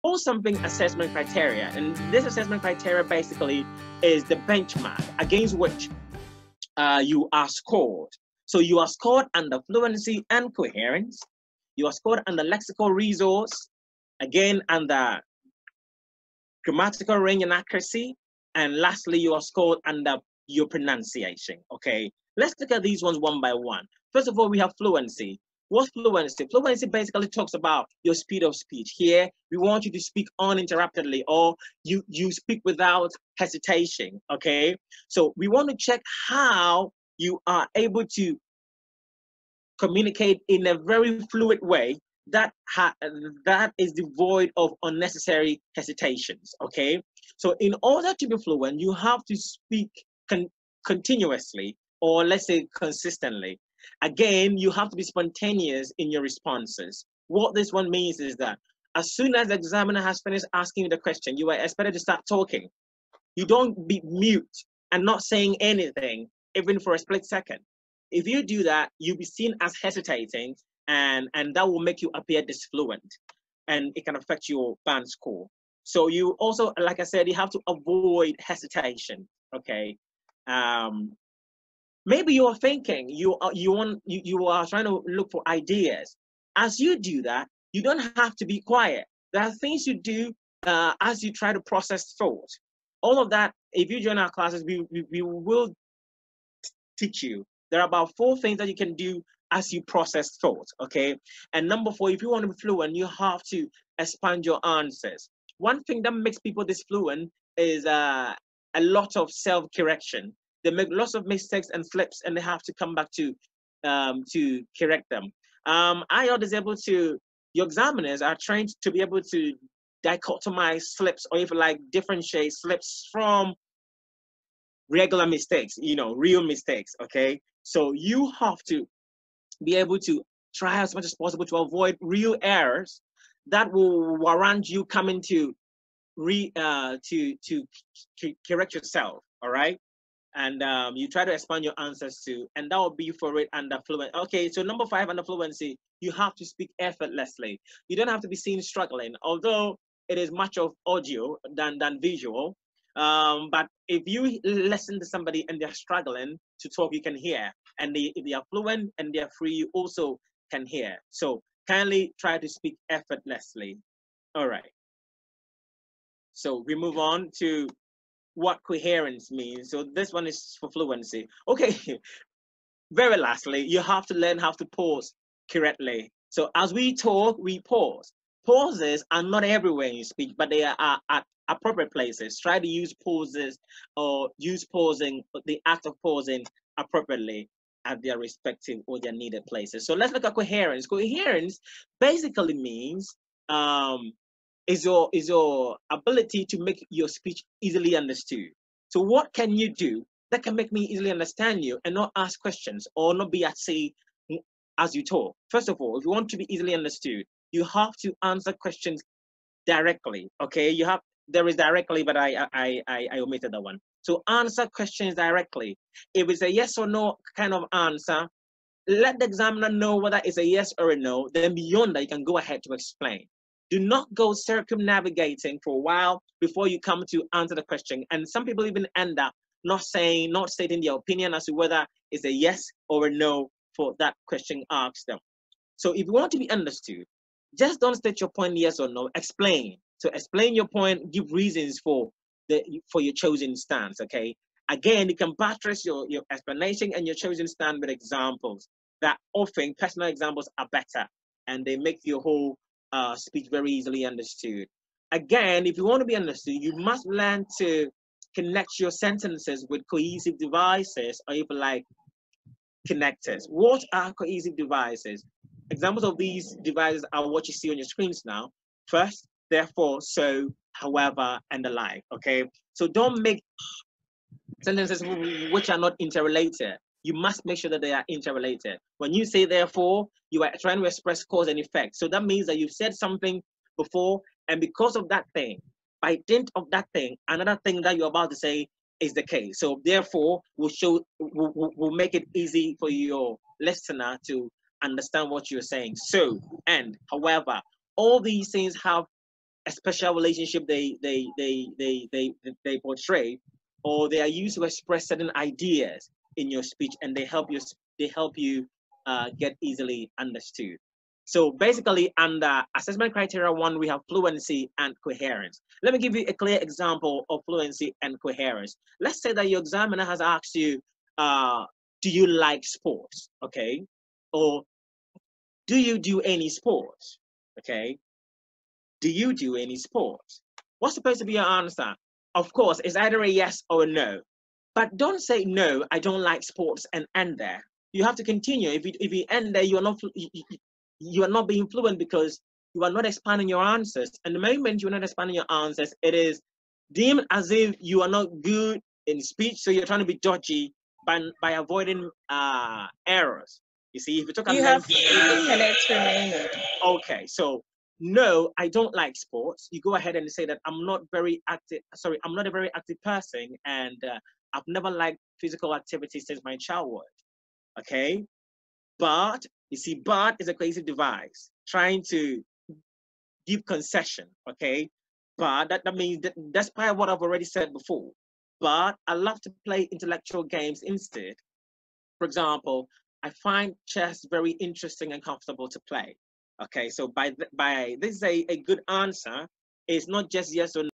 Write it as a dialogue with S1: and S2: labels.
S1: call something assessment criteria. And this assessment criteria basically is the benchmark against which you are scored. So you are scored under fluency and coherence. You are scored under lexical resource, again under grammatical range and accuracy. And lastly, you are scored under your pronunciation, okay? Let's look at these ones one by one. First of all, we have fluency. What's fluency? Fluency basically talks about your speed of speech. Here, we want you to speak uninterruptedly, or you speak without hesitation, okay? So we want to check how you are able to communicate in a very fluid way that is devoid of unnecessary hesitations, okay? So in order to be fluent, you have to speak continuously, or let's say consistently. Again, you have to be spontaneous in your responses. What this one means is that as soon as the examiner has finished asking you the question, you are expected to start talking. You don't be mute and not saying anything, even for a split second. If you do that, you'll be seen as hesitating, and that will make you appear disfluent, and it can affect your band score. So you also, like I said, you have to avoid hesitation, okay? Maybe you are thinking, you are trying to look for ideas. As you do that, you don't have to be quiet. There are things you do as you try to process thought. All of that, if you join our classes, we will teach you. There are about 4 things that you can do as you process thought, okay? And number 4, if you want to be fluent, you have to expand your answers. One thing that makes people disfluent is a lot of self-correction. They make lots of mistakes and slips, and they have to come back to correct them. Your examiners are trained to be able to dichotomize slips, or if you like, differentiate slips from regular mistakes, real mistakes, okay? So you have to be able to try as much as possible to avoid real errors that will warrant you coming to correct yourself, all right? And you try to expand your answers to, and that will be for it under fluent. Okay, so number 5 under fluency, you have to speak effortlessly. You don't have to be seen struggling, although it is much of audio than visual. But if you listen to somebody and they're struggling to talk, you can hear. And if they are fluent and they're free, you also can hear. So kindly try to speak effortlessly. All right. So we move on to what coherence means. So this one is for fluency. Okay. Very lastly, you have to learn how to pause correctly. So as we talk, we pause. Pauses are not everywhere you speak, but they are at appropriate places. Try to use pauses or use pausing, the act of pausing appropriately at their respective or their needed places. So let's look at coherence. Coherence basically means is your ability to make your speech easily understood. So what can you do that can make me easily understand you and not ask questions or not be at sea as you talk? First of all, if you want to be easily understood, you have to answer questions directly. Okay, there is directly, but I omitted that one. So answer questions directly. If it's a yes or no kind of answer, let the examiner know whether it's a yes or a no. Then beyond that, you can go ahead to explain. Do not go circumnavigating for a while before you come to answer the question. And some people even end up not stating their opinion as to whether it's a yes or a no for that question asked them. So if you want to be understood, just don't state your point yes or no, explain. So explain your point, give reasons for your chosen stance, okay? Again, you can buttress your explanation and your chosen stand with examples. That often personal examples are better and they make your whole speech very easily understood. Again, if you want to be understood, you must learn to connect your sentences with cohesive devices, or if you like, connectors. What are cohesive devices? Examples of these devices are what you see on your screens now. First, therefore, so, however, and the like, okay? So don't make sentences which are not interrelated. You must make sure that they are interrelated. When you say therefore, you are trying to express cause and effect. So that means that you've said something before, and because of that thing, by dint of that thing, another thing that you're about to say is the case. So therefore, we'll make it easy for your listener to understand what you're saying. So, and, however, all these things have a special relationship they portray, or they are used to express certain ideas in your speech, and they help you get easily understood. So basically, under assessment criteria 1, we have fluency and coherence. Let me give you a clear example of fluency and coherence. Let's say that your examiner has asked you, do you like sports? Okay. Or do you do any sports? Okay. Do you do any sports? What's supposed to be your answer? Of course, it's either a yes or a no. But don't say no, I don't like sports, and end there. You have to continue. If you end there, you are not being fluent because you are not expanding your answers. And the moment you're not expanding your answers, it is deemed as if you are not good in speech. So you're trying to be dodgy by avoiding errors. You see, if you took a
S2: You have
S1: length,
S2: 15 minutes remaining.
S1: okay, so no, I don't like sports. You go ahead and say that I'm not very active. Sorry, I'm not a very active person, and I've never liked physical activity since my childhood. Okay, but you see, but is a creative device trying to give concession. Okay, but that means that despite what I've already said before, but I love to play intellectual games instead. For example, I find chess very interesting and comfortable to play. Okay, so by this is a good answer. It's not just yes or no.